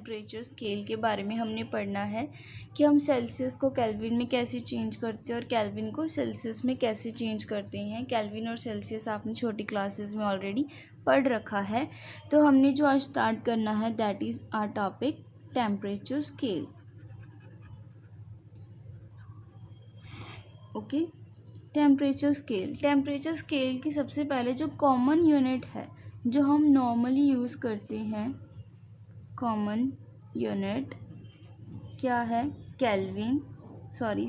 Temperature scale के बारे में हमने पढ़ना है कि हम सेल्सियस को केल्विन में कैसे चेंज करते हैं और केल्विन को सेल्सियस में कैसे चेंज करते हैं। केल्विन और सेल्सियस आपने छोटी क्लासेस में ऑलरेडी पढ़ रखा है। तो हमने जो आज स्टार्ट करना है that is our topic temperature scale. Okay, temperature scale की सबसे पहले जो कॉमन यूनिट है जो हम नॉर्मली यूज़ करते हैं, कॉमन यूनिट क्या है?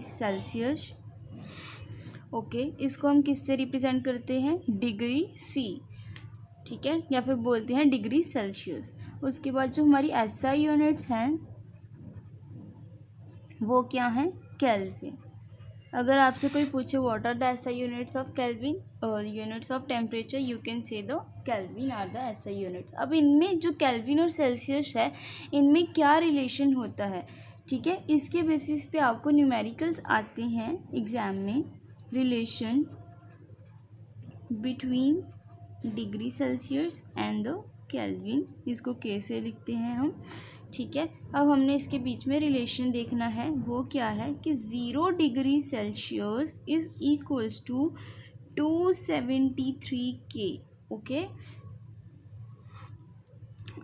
सेल्सियस। ओके, इसको हम किससे रिप्रेजेंट करते हैं? डिग्री सी, ठीक है, या फिर बोलते हैं डिग्री सेल्सियस। उसके बाद जो हमारी एसआई यूनिट्स हैं वो क्या हैं? केल्विन। अगर आपसे कोई पूछे what are the SI units of kelvin और units of temperature, you can say the kelvin are the SI units. अब इनमें जो केल्विन और सेल्सियस है इनमें क्या रिलेशन होता है, ठीक है, इसके बेसिस पे आपको न्यूमेरिकल्स आते हैं एग्जाम में। Relation between degree Celsius and the kelvin, इसको कैसे लिखते हैं हम, ठीक है। अब हमने इसके बीच में रिलेशन देखना है, वो क्या है कि 0 degree Celsius is equals to 273 K। Okay,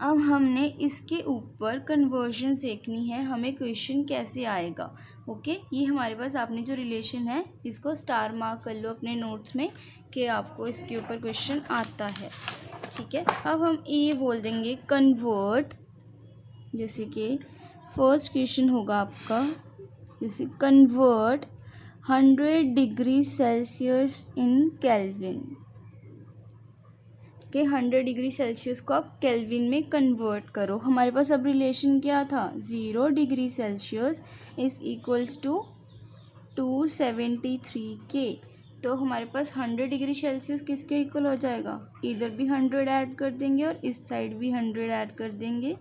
अब हमने इसके ऊपर कन्वर्जन देखनी है, हमें क्वेश्चन कैसे आएगा। ओके, ये हमारे पास आपने जो रिलेशन है इसको स्टार मार्क कर लो अपने नोट्स में कि आपको इसके ऊपर क्वेश्चन आता है, ठीक है। अब हम ये बोल देंगे कन्वर्ट, जैसे कि फर्स्ट क्वेश्चन होगा आपका, जैसे convert 100 degree Celsius in kelvin के 100 डिग्री सेल्सियस को आप केल्विन में कन्वर्ट करो। हमारे पास अब रिलेशन क्या था? 0 degree Celsius is equals to 273 K। तो हमारे पास 100 डिग्री सेल्सियस किसके इक्वल हो जाएगा? इधर भी 100 ऐड कर देंगे और इस साइड भी 100 ऐड कर देंगे,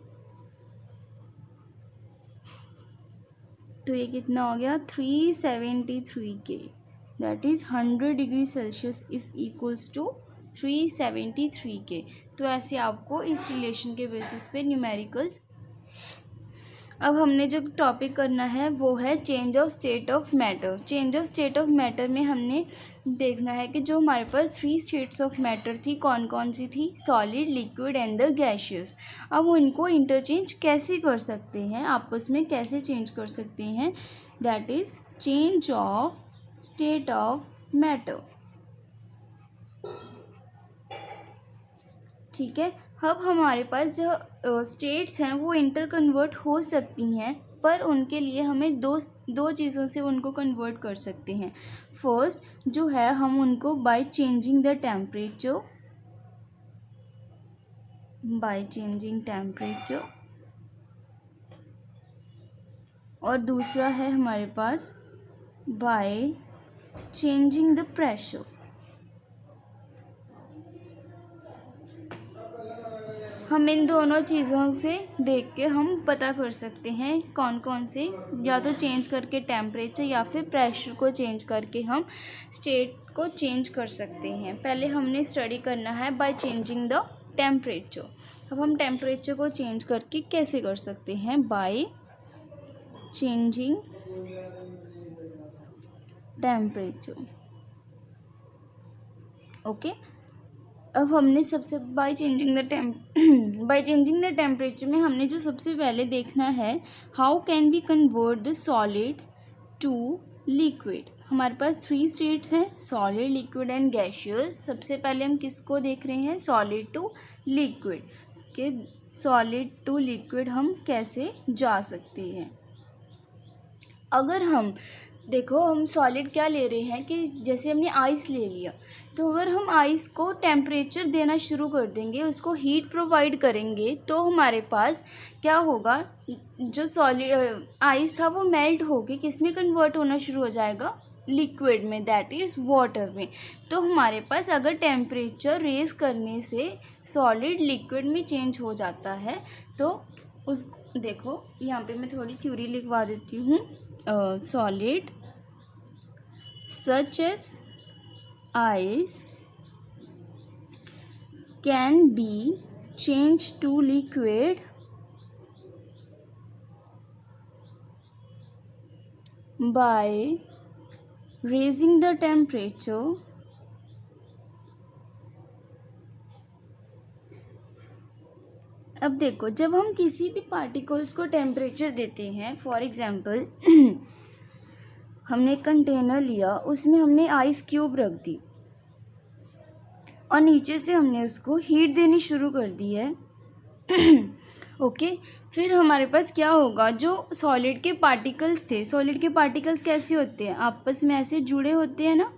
तो ये कितना हो गया? 373 K। That is 100 degree Celsius is equals to 373 K। तो ऐसे आपको इस रिलेशन के बेसिस पे न्यूमेरिकल्स। अब हमने जो टॉपिक करना है वो है change of state of matter. Change of state of matter में हमने देखना है कि जो हमारे पास 3 स्टेट्स ऑफ मैटर थी कौन कौन सी थी? Solid, liquid and the gaseous. अब उनको इंटरचेंज कैसे कर सकते हैं, आपस में कैसे चेंज कर सकते हैं? That is change of state of matter, ठीक है। अब हमारे पास जो स्टेट्स हैं वो इंटर कन्वर्ट हो सकती हैं, पर उनके लिए हमें दो चीज़ों से उनको कन्वर्ट कर सकते हैं। फर्स्ट जो है हम उनको बाय चेंजिंग द टेम्परेचर, और दूसरा है हमारे पास बाय चेंजिंग द प्रेशर। हम इन दोनों चीज़ों से देख के हम पता कर सकते हैं कौन कौन से, या तो चेंज करके टेम्परेचर या फिर प्रेशर को चेंज करके हम स्टेट को चेंज कर सकते हैं। पहले हमने स्टडी करना है बाय चेंजिंग द टेम्परेचर। अब हम टेम्परेचर को चेंज करके कैसे कर सकते हैं? By changing temperature. ओके, अब हमने सबसे बाय चेंजिंग द टेम्परेचर में हमने जो सबसे पहले देखना है, how can be convert the solid to liquid. हमारे पास 3 स्टेट्स हैं, सॉलिड, लिक्विड एंड गैसियस। सबसे पहले हम किसको देख रहे हैं? Solid to liquid. के सॉलिड टू लिक्विड हम कैसे जा सकते हैं? अगर हम देखो, हम सॉलिड क्या ले रहे हैं कि जैसे हमने आइस ले लिया, तो अगर हम आइस को टेम्परेचर देना शुरू कर देंगे, उसको हीट प्रोवाइड करेंगे, तो हमारे पास क्या होगा? जो सॉलिड आइस था वो मेल्ट होके किस में कन्वर्ट होना शुरू हो जाएगा? लिक्विड में, दैट इज़ वाटर में। तो हमारे पास अगर टेम्परेचर रेज करने से सॉलिड लिक्विड में चेंज हो जाता है, तो उस देखो यहाँ पे मैं थोड़ी थ्योरी लिखवा देती हूँ। Solid such as ice can be changed to liquid by raising the temperature अब देखो, जब हम किसी भी पार्टिकल्स को टेम्परेचर देते हैं, फॉर एग्जांपल हमने कंटेनर लिया, उसमें हमने आइस क्यूब रख दी और नीचे से हमने उसको हीट देनी शुरू कर दी है ओके। फिर हमारे पास क्या होगा, जो सॉलिड के पार्टिकल्स थे, सॉलिड के पार्टिकल्स कैसे होते हैं, आपस में ऐसे जुड़े होते हैं ना।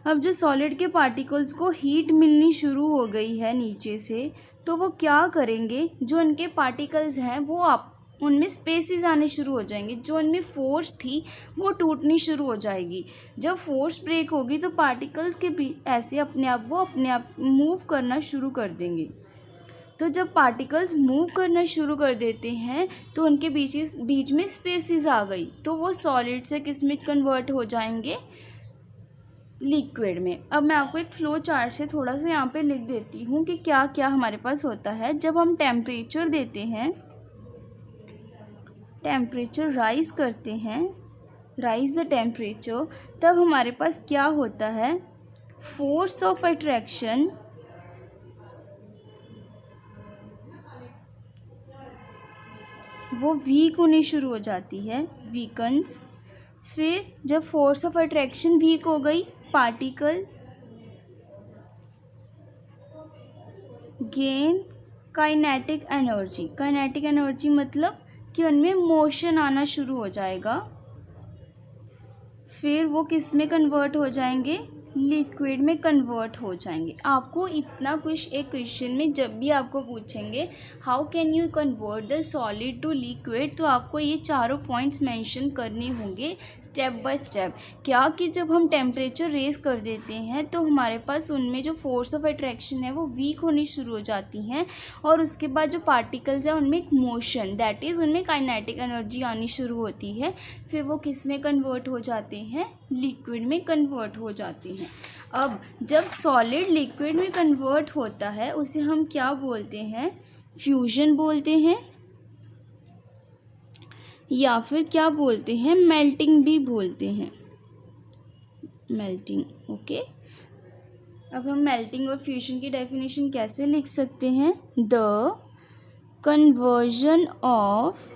अब जो सॉलिड के पार्टिकल्स को हीट मिलनी शुरू हो गई है नीचे से, तो वो क्या करेंगे, जो उनके पार्टिकल्स हैं वो आप उनमें स्पेसेस आने शुरू हो जाएंगे, जो उनमें फोर्स थी वो टूटनी शुरू हो जाएगी। जब फोर्स ब्रेक होगी तो पार्टिकल्स के भी ऐसे अपने आप मूव करना शुरू कर देंगे। तो जब पार्टिकल्स मूव करना शुरू कर देते हैं तो उनके बीच में स्पेसेस आ गई, तो वो सॉलिड से किस में कन्वर्ट हो जाएंगे, लिक्विड में। अब मैं आपको एक फ्लो चार्ट से थोड़ा सा यहाँ पे लिख देती हूँ कि क्या क्या हमारे पास होता है। जब हम टेम्परेचर देते हैं, टेम्परेचर राइज करते हैं, राइज द टेम्परेचर, तब हमारे पास क्या होता है, फोर्स ऑफ अट्रैक्शन वो वीक होनी शुरू हो जाती है, वीकन्स। फिर जब फोर्स ऑफ अट्रैक्शन वीक हो गई, particle gain kinetic energy. Kinetic energy मतलब कि उनमें मोशन आना शुरू हो जाएगा। फिर वो किस में कन्वर्ट हो जाएंगे, लिक्विड में कन्वर्ट हो जाएंगे। आपको इतना कुछ एक क्वेश्चन में जब भी आपको पूछेंगे how can you convert the solid to liquid, तो आपको ये चारों पॉइंट्स मेंशन करने होंगे स्टेप बाय स्टेप। क्या कि जब हम टेम्परेचर रेज कर देते हैं तो हमारे पास उनमें जो फोर्स ऑफ अट्रैक्शन है वो वीक होनी शुरू हो जाती हैं, और उसके बाद जो पार्टिकल्स हैं उनमें एक मोशन, दैट इज़ उनमें काइनेटिक एनर्जी आनी शुरू होती है। फिर वो किस में कन्वर्ट हो जाते हैं, लिक्विड में कन्वर्ट हो जाते हैं। अब जब सॉलिड लिक्विड में कन्वर्ट होता है उसे हम क्या बोलते हैं, फ्यूजन बोलते हैं, या फिर क्या बोलते हैं, मेल्टिंग भी बोलते हैं, मेल्टिंग। ओके, अब हम मेल्टिंग और फ्यूजन की डेफिनेशन कैसे लिख सकते हैं, the conversion of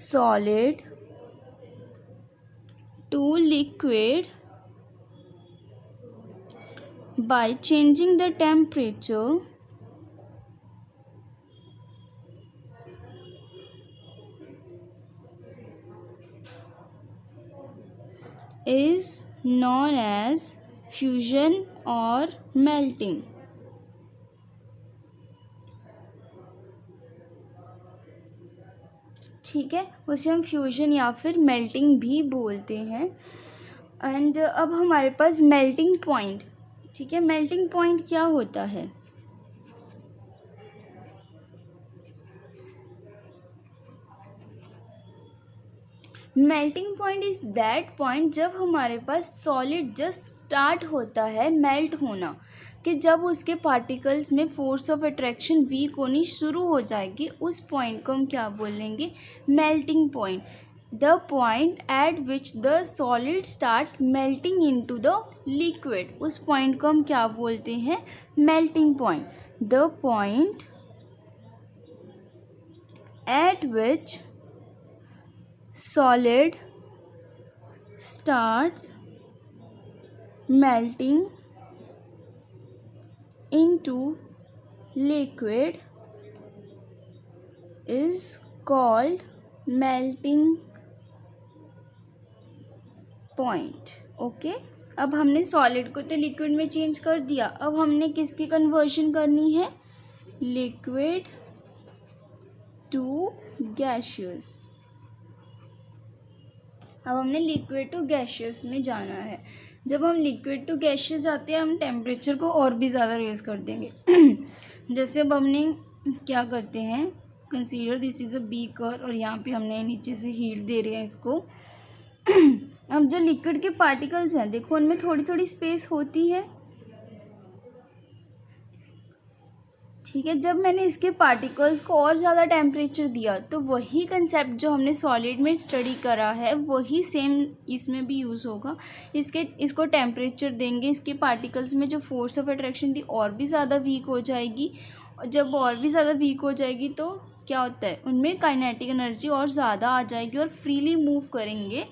solid to liquid by changing the temperature is known as fusion or melting। ठीक है, उसे हम फ्यूजन या फिर मेल्टिंग भी बोलते हैं। एंड अब हमारे पास मेल्टिंग पॉइंट, ठीक है, मेल्टिंग पॉइंट क्या होता है, melting point is that point जब हमारे पास सॉलिड जस्ट स्टार्ट होता है मेल्ट होना, कि जब उसके पार्टिकल्स में फोर्स ऑफ अट्रैक्शन वीक होनी शुरू हो जाएगी, उस पॉइंट को हम क्या बोलेंगे, melting point. The point at which the solid start melting into the liquid, उस पॉइंट को हम क्या बोलते हैं, melting point. The point at which solid starts melting into liquid is called melting point। Okay, अब हमने सॉलिड को तो लिक्विड में चेंज कर दिया, अब हमने किसकी कन्वर्जन करनी है, लिक्विड टू गैसियस। अब हमने लिक्विड टू गैसियस में जाना है। जब हम लिक्विड टू गैसियस आते हैं हम टेम्परेचर को और भी ज़्यादा रेज कर देंगे जैसे अब हमने क्या करते हैं, consider this is a beaker और यहाँ पे हमने नीचे से हीट दे रहे हैं इसको अब जो लिक्विड के पार्टिकल्स हैं देखो उनमें थोड़ी थोड़ी स्पेस होती है, ठीक है। जब मैंने इसके पार्टिकल्स को और ज़्यादा टेम्परेचर दिया तो वही कंसेप्ट जो हमने सॉलिड में स्टडी करा है वही सेम इसमें भी यूज़ होगा। इसको टेम्परेचर देंगे, इसके पार्टिकल्स में जो फोर्स ऑफ अट्रैक्शन थी और भी ज़्यादा वीक हो जाएगी। और जब और भी ज़्यादा वीक हो जाएगी तो क्या होता है, उनमें काइनेटिक एनर्जी और ज़्यादा आ जाएगी और फ्रीली मूव करेंगे।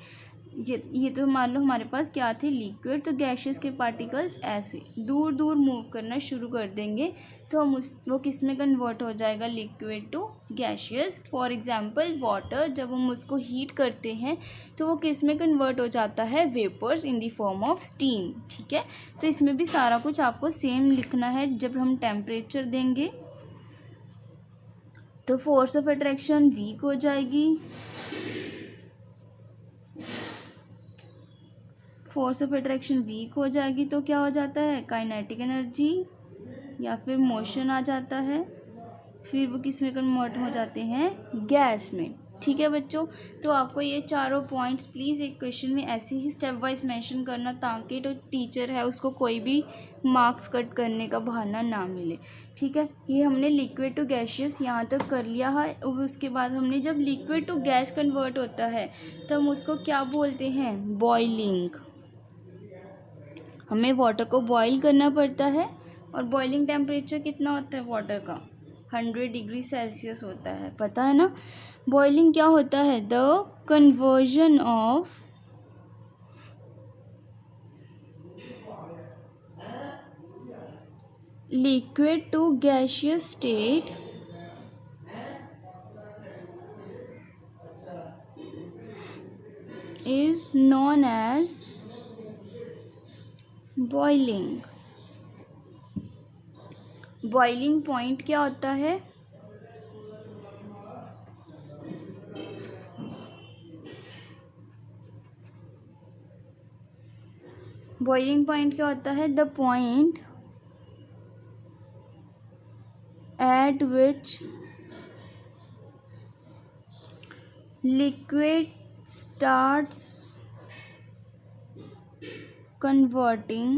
ये तो मान लो हमारे पास क्या थे, लिक्विड, तो गैसेस के पार्टिकल्स ऐसे दूर दूर मूव करना शुरू कर देंगे तो वो किस में कन्वर्ट हो जाएगा, liquid to gaseous. For example water, जब हम उसको हीट करते हैं तो वो किस में कन्वर्ट हो जाता है, vapours in the form of steam. ठीक है, तो इसमें भी सारा कुछ आपको सेम लिखना है। जब हम टेम्परेचर देंगे तो फोर्स ऑफ अट्रैक्शन वीक हो जाएगी, फोर्स ऑफ अट्रैक्शन वीक हो जाएगी तो क्या हो जाता है, काइनेटिक एनर्जी या फिर मोशन आ जाता है, फिर वो किस में कन्वर्ट हो जाते हैं, गैस में। ठीक है बच्चों, तो आपको ये चारों पॉइंट्स प्लीज़ एक क्वेश्चन में ऐसे ही स्टेप वाइज मेंशन करना ताकि जो टीचर है उसको कोई भी मार्क्स कट करने का बहाना ना मिले। ठीक है, ये हमने लिक्विड टू गैशियस यहाँ तक कर लिया है। उसके बाद हमने जब लिक्विड टू गैस कन्वर्ट होता है तो हम उसको क्या बोलते हैं, बॉइलिंग। हमें वाटर को बॉईल करना पड़ता है और बॉइलिंग टेम्परेचर कितना होता है वाटर का, 100 डिग्री सेल्सियस होता है, पता है ना। बॉइलिंग क्या होता है, the conversion of liquid to gaseous state is known as boiling. Boiling point क्या होता है, बॉइलिंग पॉइंट क्या होता है, the point at which liquid starts converting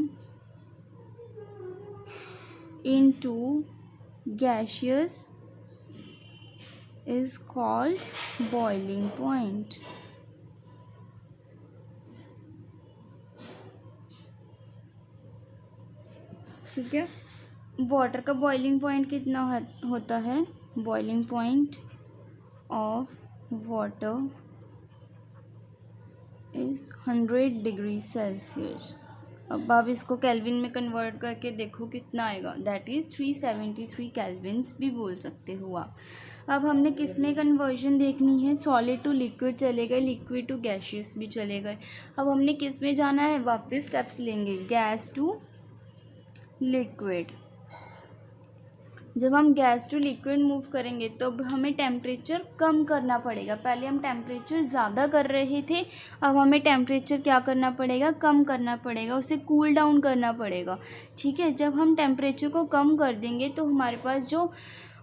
into gaseous is called boiling point। ठीक है, वाटर का बॉइलिंग पॉइंट कितना होता है, boiling point of water is 100 degree Celsius. अब आप इसको केल्विन में कन्वर्ट करके देखो कितना आएगा, दैट इज़ 373 केल्विन्स भी बोल सकते हो आप। अब हमने किस में कन्वर्जन देखनी है, सॉलिड टू लिक्विड चले गए, लिक्विड टू गैशियस भी चले गए। अब हमने किस में जाना है, वापस स्टेप्स लेंगे, गैस टू लिक्विड। जब हम गैस टू लिक्विड मूव करेंगे तो अब हमें टेम्परेचर कम करना पड़ेगा। पहले हम टेम्परेचर ज़्यादा कर रहे थे, अब हमें टेम्परेचर क्या करना पड़ेगा, कम करना पड़ेगा, उसे कूल डाउन करना पड़ेगा। ठीक है, जब हम टेम्परेचर को कम कर देंगे तो हमारे पास जो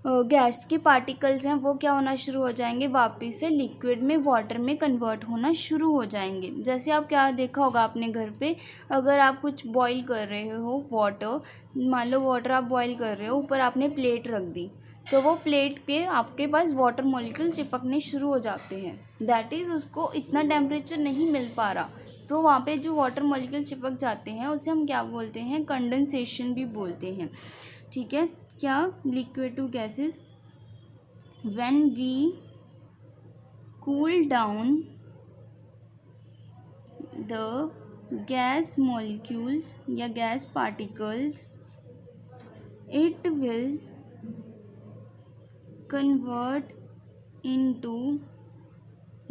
गैस के पार्टिकल्स हैं वो क्या होना शुरू हो जाएंगे, वापस से लिक्विड में, वाटर में कन्वर्ट होना शुरू हो जाएंगे। जैसे आप क्या देखा होगा अपने घर पे, अगर आप कुछ बॉईल कर रहे हो वाटर, मान लो वाटर आप बॉईल कर रहे हो, ऊपर आपने प्लेट रख दी तो वो प्लेट पे आपके पास वाटर मॉलिक्यूल चिपकने शुरू हो जाते हैं, दैट इज़ उसको इतना टेम्परेचर नहीं मिल पा रहा, तो वहाँ पे जो वाटर मॉलिक्यूल चिपक जाते हैं उसे हम क्या बोलते हैं, कंडेंसेशन भी बोलते हैं। ठीक है, क्या, liquid to gases, when we cool down the gas molecules या gas particles, it will convert into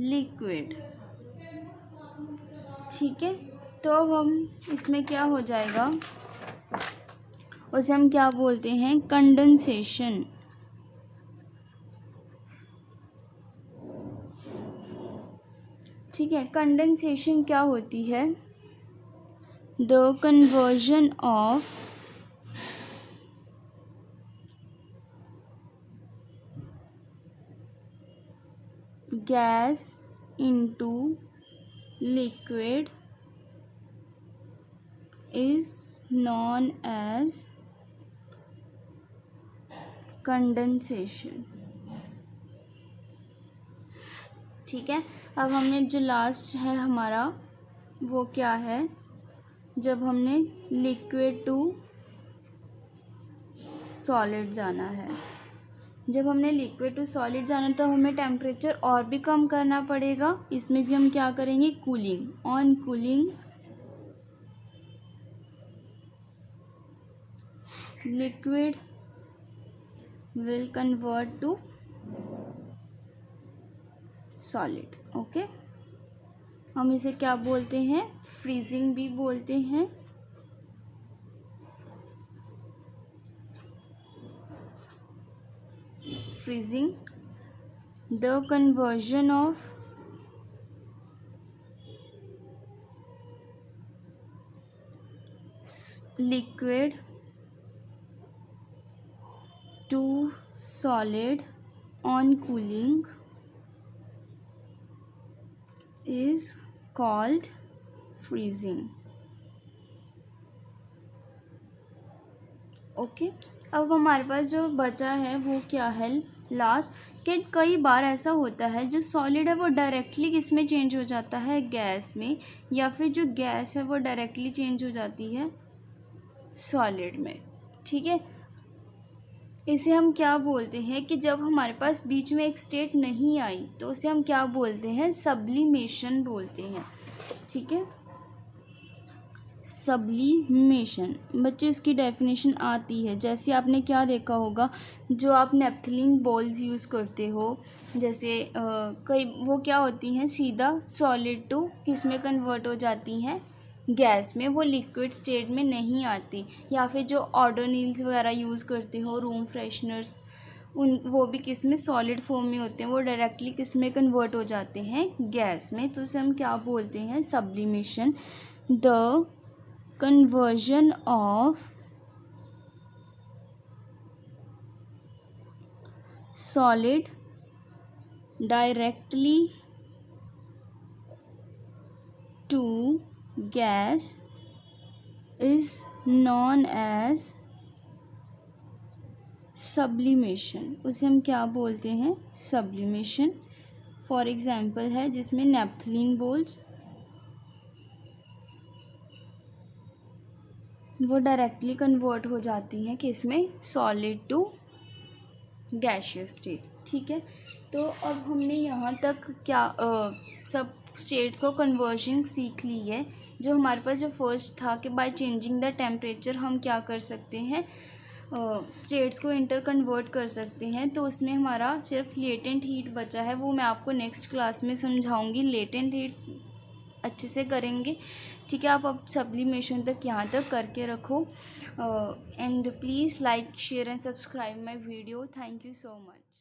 liquid. ठीक है, तो अब हम इसमें क्या हो जाएगा, उसे हम क्या बोलते हैं, कंडेंसेशन। ठीक है, कंडेंसेशन क्या होती है, the conversion of gas into liquid is known as condensation. ठीक है, अब हमने जो लास्ट है हमारा वो क्या है, जब हमने लिक्विड टू सॉलिड जाना है। जब हमने लिक्विड टू सॉलिड जाना तो हमें टेम्परेचर और भी कम करना पड़ेगा। इसमें भी हम क्या करेंगे, cooling. On cooling liquid will convert to solid. Okay, हम इसे क्या बोलते हैं, फ्रीजिंग भी बोलते हैं। Freezing, the conversion of liquid to solid on cooling is called freezing. Okay, अब हमारे पास जो बचा है वो क्या है लास्ट, कि कई बार ऐसा होता है जो सॉलिड है वो डायरेक्टली किस में चेंज हो जाता है, गैस में, या फिर जो गैस है वो डायरेक्टली चेंज हो जाती है सॉलिड में। ठीक है, इसे हम क्या बोलते हैं कि जब हमारे पास बीच में एक स्टेट नहीं आई तो उसे हम क्या बोलते हैं, सब्लिमेशन बोलते हैं। ठीक है, सब्लिमेशन। बच्चे इसकी डेफिनेशन आती है, जैसे आपने क्या देखा होगा, जो आप नेपथलीन बॉल्स यूज़ करते हो, जैसे कई वो क्या होती हैं, सीधा सॉलिड टू किस में कन्वर्ट हो जाती हैं, गैस में, वो लिक्विड स्टेट में नहीं आती। या फिर जो ऑडोनिल्स वगैरह यूज़ करते हो, रूम फ्रेशनर्स, वो भी किस में, सॉलिड फॉर्म में होते हैं, वो डायरेक्टली किस में कन्वर्ट हो जाते हैं, गैस में। तो उसे हम क्या बोलते हैं, sublimation. The conversion of solid directly to gas is known as sublimation। उसे हम क्या बोलते हैं, sublimation। फॉर एग्जाम्पल है जिसमें नेपथलीन बोल्स वो डायरेक्टली कन्वर्ट हो जाती हैं किसमें, सॉलिड टू गैसियस स्टेट। ठीक है, तो अब हमने यहाँ तक क्या सब स्टेट्स को कन्वर्जन सीख ली है। जो हमारे पास जो फर्स्ट था कि बाय चेंजिंग द टेम्परेचर हम क्या कर सकते हैं, स्टेट्स को इंटर कन्वर्ट कर सकते हैं। तो उसमें हमारा सिर्फ लेटेंट हीट बचा है, वो मैं आपको नेक्स्ट क्लास में समझाऊंगी। लेटेंट हीट अच्छे से करेंगे। ठीक है, आप अब सब्लिमेशन तक यहाँ तक करके रखो। And please like, share and subscribe my video. Thank you so much.